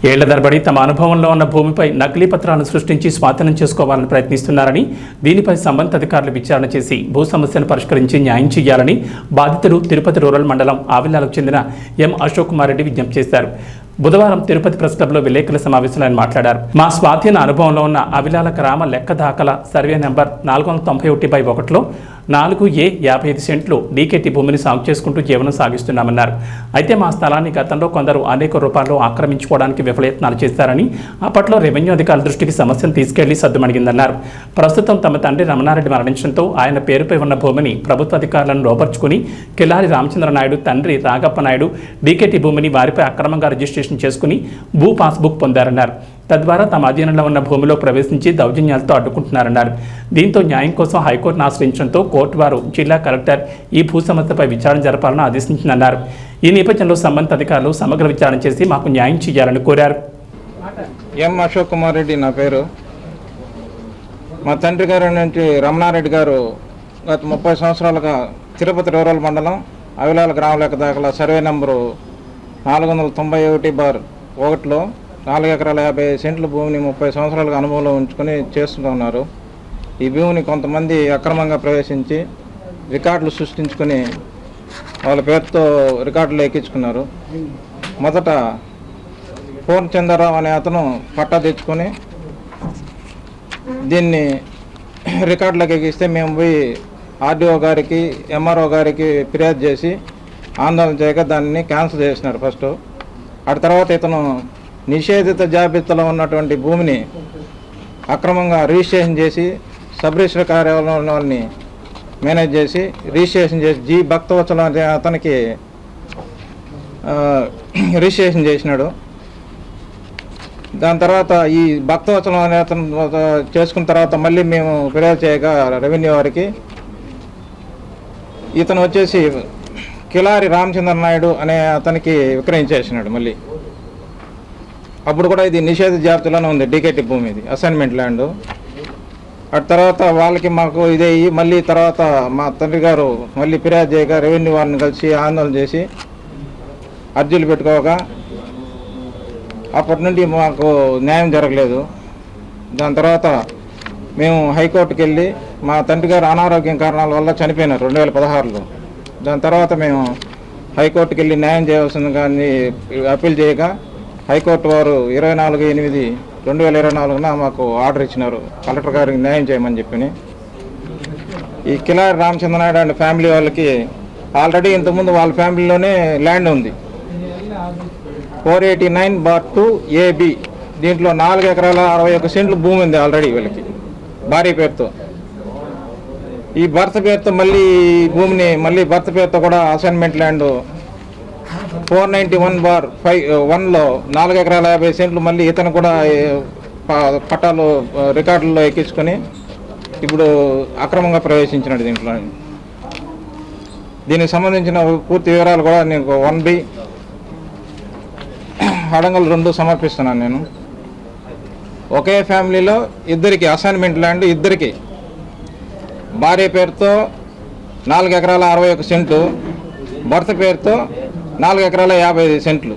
ఏళ్ల తరబడి తమ అనుభవంలో ఉన్న భూమిపై నకిలీ పత్రాలను సృష్టించి స్వాధీనం చేసుకోవాలని ప్రయత్నిస్తున్నారని, దీనిపై సంబంధిత అధికారులు విచారణ చేసి భూ సమస్యను పరిష్కరించి న్యాయం చేయాలని బాధితులు తిరుపతి రూరల్ మండలం ఆవిలాలకు చెందిన ఎం అశోక్ కుమార్ రెడ్డి విజ్ఞప్తి చేశారు. బుధవారం తిరుపతి ప్రెస్ క్లబ్లో విలేకరుల సమావేశంలో ఆయన మాట్లాడారు. మా స్వాధీన అనుభవంలో ఉన్న అవిలాల గ్రామ లెక్క దాఖల సర్వే నెంబర్ 491/1లో 4A 55 సెంట్లు డీకేటీ భూమిని సాగు చేసుకుంటూ జీవనం సాగిస్తున్నామన్నారు. అయితే మా స్థలాన్ని గతంలో కొందరు అనేక రూపాల్లో ఆక్రమించుకోవడానికి విఫలయత్నాలు చేశారని, అప్పట్లో రెవెన్యూ అధికారుల దృష్టికి సమస్యను తీసుకెళ్లి సద్దుమణిగిందన్నారు. ప్రస్తుతం తమ తండ్రి రమణారెడ్డి మరణించడంతో ఆయన పేరుపై ఉన్న భూమిని ప్రభుత్వ అధికారులను లోపర్చుకుని కిలారి రామచంద్ర నాయుడు తండ్రి రాగప్ప నాయుడు డీకేటీ భూమిని వారిపై అక్రమంగా రిజిస్ట్రేషన్ చేసుకుని భూ పాస్బుక్ పొందారన్నారు. తద్వారా తమ అధీనంలో ఉన్న భూమిలో ప్రవేశించి దౌర్జన్యాలతో అడ్డుకుంటున్నారన్నారు. దీంతో న్యాయం కోసం హైకోర్టును ఆశ్రయించడంతో కోర్టు వారు జిల్లా కలెక్టర్ ఈ భూ సమస్యపై విచారణ జరపాలని ఆదేశించిందన్నారు. ఈ నేపథ్యంలో సంబంధిత అధికారులు సమగ్ర విచారణ చేసి మాకు న్యాయం చేయాలని కోరారు. ఎం అశోక్ కుమార్ రెడ్డి నా పేరు. మా తండ్రి గారు నుంచి రమణారెడ్డి గారు గత 30 సంవత్సరాలుగా తిరుపతి రూరల్ మండలం అవిలాల గ్రామ లెక్క దాఖల సర్వే నెంబరు 491/1లో 4 ఎకరాల 55 సెంట్ల భూమిని 30 సంవత్సరాలుగా అనుభవంలో ఉంచుకొని చేస్తున్నారు. ఈ భూమిని కొంతమంది అక్రమంగా ప్రవేశించి రికార్డులు సృష్టించుకొని వాళ్ళ పేరుతో రికార్డులు ఎక్కించుకున్నారు. మొదట పూర్ణచంద్రరావు అనే అతను పట్టా తెచ్చుకొని దీన్ని రికార్డులకు ఎక్కిస్తే మేము పోయి ఆర్డీఓ గారికి ఎంఆర్ఓ గారికి ఫిర్యాదు చేసి ఆందోళన చేయక దాన్ని క్యాన్సిల్ చేసినారు ఫస్ట్. ఆ తర్వాత ఇతను నిషేధిత జాబితాలో ఉన్నటువంటి భూమిని అక్రమంగా రిజిస్ట్రేషన్ చేసి సబ్ రిజిస్టర్ కార్యాలయాన్ని మేనేజ్ చేసి రిజిస్ట్రేషన్ చేసి జి భక్తవత్సల అనే అతనికి రిజిస్ట్రేషన్ చేసినాడు. దాని తర్వాత ఈ భక్తవత్సలం అనే అతను చేసుకున్న తర్వాత మళ్ళీ మేము ఫిర్యాదు చేయగా రెవెన్యూ వారికి ఇతను వచ్చేసి కిలారి రామచంద్ర నాయుడు అనే అతనికి విక్రయించేసినాడు. మళ్ళీ అప్పుడు కూడా ఇది నిషేధ జాబితాలోనే ఉంది. డీకేటీ భూమి, ఇది అసైన్మెంట్ ల్యాండ్. అటు తర్వాత వాళ్ళకి మాకు ఇదే మళ్ళీ తర్వాత మా తండ్రి గారు మళ్ళీ ఫిర్యాదు చేయగా రెవెన్యూ వారిని కలిసి ఆందోళన చేసి అర్జీలు పెట్టుకోగా అప్పటి నుండి మాకు న్యాయం జరగలేదు. దాని తర్వాత మేము హైకోర్టుకి వెళ్ళి మా తండ్రి గారు అనారోగ్యం కారణాల వల్ల చనిపోయినారు 2016లో. దాని తర్వాత మేము హైకోర్టుకి వెళ్ళి న్యాయం చేయవలసింది కానీ అప్పీల్ చేయగా హైకోర్టు వారు 24/8/2024 మాకు ఆర్డర్ ఇచ్చినారు కలెక్టర్ గారికి న్యాయం చేయమని చెప్పి. ఈ కిలారి రామచంద్ర నాయుడు అండ్ ఫ్యామిలీ వాళ్ళకి ఆల్రెడీ ఇంతకుముందు వాళ్ళ ఫ్యామిలీలోనే ల్యాండ్ ఉంది 489/2AB. దీంట్లో 4 ఎకరాల 61 సెంట్లు భూమి ఉంది ఆల్రెడీ వీళ్ళకి భార్య పేరుతో. ఈ భర్త పేరుతో మళ్ళీ భూమిని మళ్ళీ భర్త పేరుతో కూడా అసైన్మెంట్ ల్యాండ్ 491/1లో 4 ఎకరాల 50 సెంట్లు మళ్ళీ ఇతను కూడా పట్టాలు రికార్డుల్లో ఎక్కించుకొని ఇప్పుడు అక్రమంగా ప్రవేశించినాడు దీంట్లో. దీనికి సంబంధించిన పూర్తి వివరాలు కూడా నేను 1B అడంగల్ 2 సమర్పిస్తున్నాను. నేను ఒకే ఫ్యామిలీలో ఇద్దరికి అసైన్మెంట్ ల్యాండ్, ఇద్దరికి భార్య పేరుతో 4 ఎకరాల 61 సెంట్లు, భర్త పేరుతో 4 ఎకరాల 55 సెంట్లు.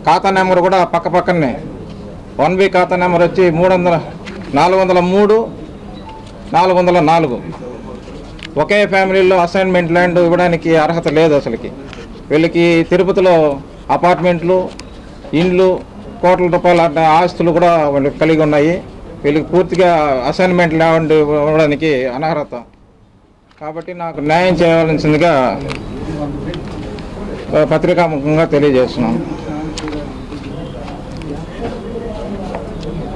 ఖాతా నెంబర్ కూడా పక్క పక్కనే. 1B ఖాతా నెంబర్ వచ్చి 403/404. ఒకే ఫ్యామిలీలో అసైన్మెంట్ ల్యాండ్ ఇవ్వడానికి అర్హత లేదు అసలుకి. వీళ్ళకి తిరుపతిలో అపార్ట్మెంట్లు, ఇండ్లు, కోట్ల రూపాయల ఆస్తులు కూడా వీళ్ళకి కలిగి ఉన్నాయి. వీళ్ళకి పూర్తిగా అసైన్మెంట్ ల్యాండ్ ఇవ్వడానికి అనర్హత. కాబట్టి నాకు న్యాయం చేయవలసిందిగా పత్రికాముఖంగా తెలియజేస్తున్నాం.